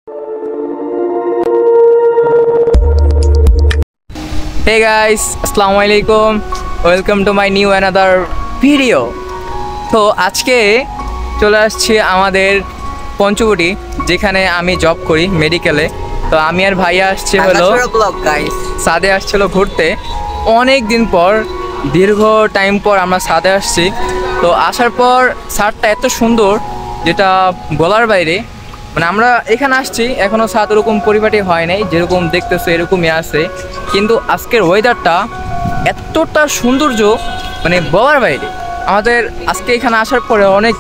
Hey guys, Assalamu alaikum. Welcome to my new another video. তো আজকে চলে আসছি আমাদের পঞ্চবটি, যেখানে আমি জব করি মেডিকেলে। তো আমি আর ভাইয়া আসছে হলো সাদে আসছিল ঘুরতে। অনেক দিন পর, দীর্ঘ টাইম পর আমরা সাদে আসছি। তো আসার পর সাদটা এত সুন্দর যেটা বলার বাইরে। মানে আমরা এখানে আসছি, এখনও সাদ ওরকম পরিপাটি হয় নাই, যেরকম দেখতেছো এরকমই আছে। কিন্তু আজকের ওয়েদারটা এতটা সৌন্দর্য, মানে বলার বাইরে। আমাদের আজকে এখানে আসার পরে অনেক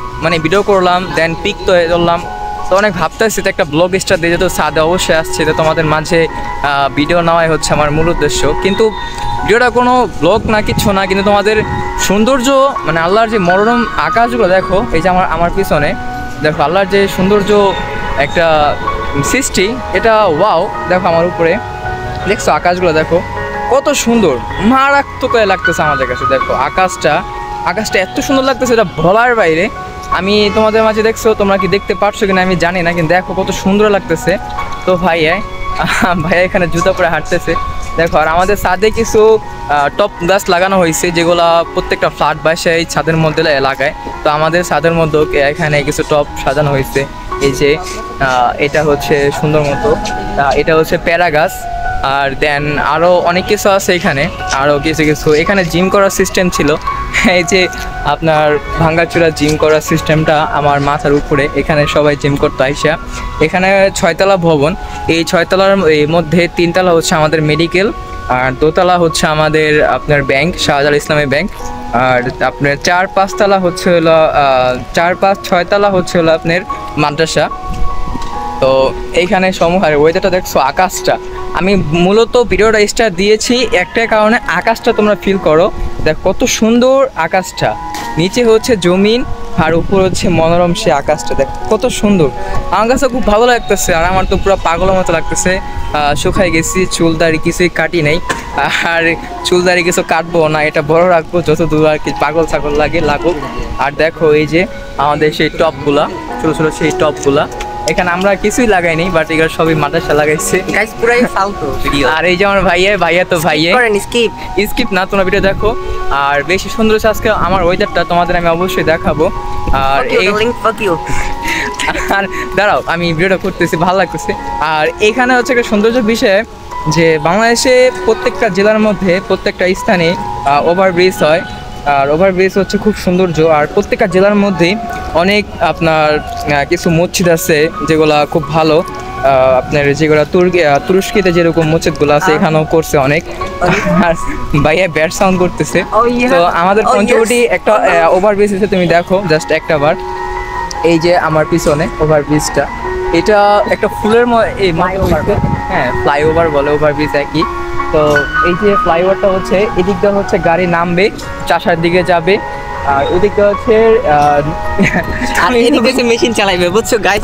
ভিডিও করলাম, দেন পিক তো ধরলাম। তো অনেক ভাবতেছি তো একটা ব্লগ স্টার দিয়ে, যেহেতু সাদে অবশ্যই আসছে, তো তোমাদের মাঝে ভিডিও নেওয়াই হচ্ছে আমার মূল উদ্দেশ্য। কিন্তু ভিডিওটা কোনো ব্লগ না, কিচ্ছু না, কিন্তু তোমাদের সৌন্দর্য, মানে আল্লাহর যে মনোরম আকাশগুলো দেখো, এই যে আমার পিছনে দেখো, আল্লাহর যে সৌন্দর্য একটা সৃষ্টি, এটা ওয়াও। দেখো আমার উপরে দেখছো আকাশগুলো, দেখো কত সুন্দর, মারাত্মক লাগতেছে আমাদের কাছে। দেখো আকাশটা এত সুন্দর লাগতেছে, এটা বলার বাইরে। আমি তোমাদের মাঝে দেখছো, তোমরা কি দেখতে পারছো কিনা আমি জানি না, কিন্তু দেখো কত সুন্দর লাগতেছে। তো ভাইয়া এখানে জুতা পরে হাঁটতেছে দেখো। আর আমাদের ছাদে কিছু টপ গাছ লাগানো হয়েছে, যেগুলা প্রত্যেকটা ফ্ল্যাট বাসায় ছাদের মধ্যে লাগায়। তো আমাদের ছাদের মধ্যেও এখানে কিছু টপ সাজানো হয়েছে। এই যে এটা হচ্ছে সুন্দর মতো, এটা হচ্ছে প্যারা গাছ। আর দেন আরও অনেক কিছু আছে এখানে, আরও কিছু এখানে জিম করার সিস্টেম ছিল। এই যে আপনার ভাঙ্গাচুরা জিম করার সিস্টেমটা আমার মাথার উপরে, এখানে সবাই জিম করতে আইসা। এখানে 6তলা ভবন, এই 6তলার মধ্যে 3তলা হচ্ছে আমাদের মেডিকেল, আর 2তলা হচ্ছে আমাদের আপনার ব্যাংক, শাহজালাল ইসলামী ব্যাংক। আর আপনার 4-5তলা হচ্ছে হলো 4-5-6তলা হচ্ছে হলো আপনার মাদ্রাসা। তো এইখানে সমূহের ওয়েদারটা দেখছো, আকাশটা আমি মূলত ভিডিওটা স্টার দিয়েছি একটাই কারণে, আকাশটা তোমরা ফিল করো। দেখ কত সুন্দর আকাশটা, নিচে হচ্ছে জমিন আর উপর হচ্ছে মনোরম সে আকাশটা। দেখ কত সুন্দর, আমার কাছে খুব ভালো লাগতেছে। আর আমার তো পুরো পাগলের মতো লাগতেছে। শুকাই গেছি, চুল দাড়ি কিছুই কাটি নাই, আর চুল দাড়ি কিছু কাটবো না, এটা বড় রাখবো, যত দূর আর কি পাগল ছাগল লাগুক। আর দেখো এই যে আমাদের সেই টপগুলা, ছোটো ছোটো সেই টপগুলা, এখানে আমরা কিছুই লাগাইনি, বাট এগুলো সবই মাদ্রাসা লাগাইছে। গাইস পুরাই ফালতু ভিডিও। আর এই যে আমার ভাইয়া তো স্কিপ না, তোমরা ভিডিও দেখো। আর বেশি সুন্দর হচ্ছে আজকে আমার ওয়েদারটা, তোমাদের আমি অবশ্যই দেখাবো। আর আর দাঁড়াও, আমি ভিডিওটা করতেছি, ভালো লাগতেছে। আর এখানে হচ্ছে একটা সৌন্দর্য বিষয় যে বাংলাদেশে প্রত্যেকটা জেলার মধ্যে প্রত্যেকটা স্থানে ওভারব্রিজ হয়। আর ওভারব্রিজ হচ্ছে খুব সৌন্দর্য। আর প্রত্যেকটা জেলার মধ্যেই অনেক আপনার কিছু মসজিদ আছে, যেগুলা খুব ভালো। আপনার যেগুলো তুরস্কিতে যেরকম মসজিদগুলো আছে, এখানেও করছে অনেক। আর ভাইয়া ব্যাড সাউন্ড করতেছে। তো আমাদের পঞ্চবটি একটা ওভারব্রিজ আছে, তুমি দেখো জাস্ট একটা বার। এই যে আমার পিছনে ওভারব্রিজটা, এটা একটা ফুলের হ্যাঁ ফ্লাইওভার বলে, ওভারব্রিজ একই। তো এই যে ফ্লাইওভারটা হচ্ছে, এদিকটা হচ্ছে গাড়ি নামবে, চাষার দিকে যাবে। আর ওদিকটা হচ্ছে মেশিন চালাইবে, বুঝছো গাইস।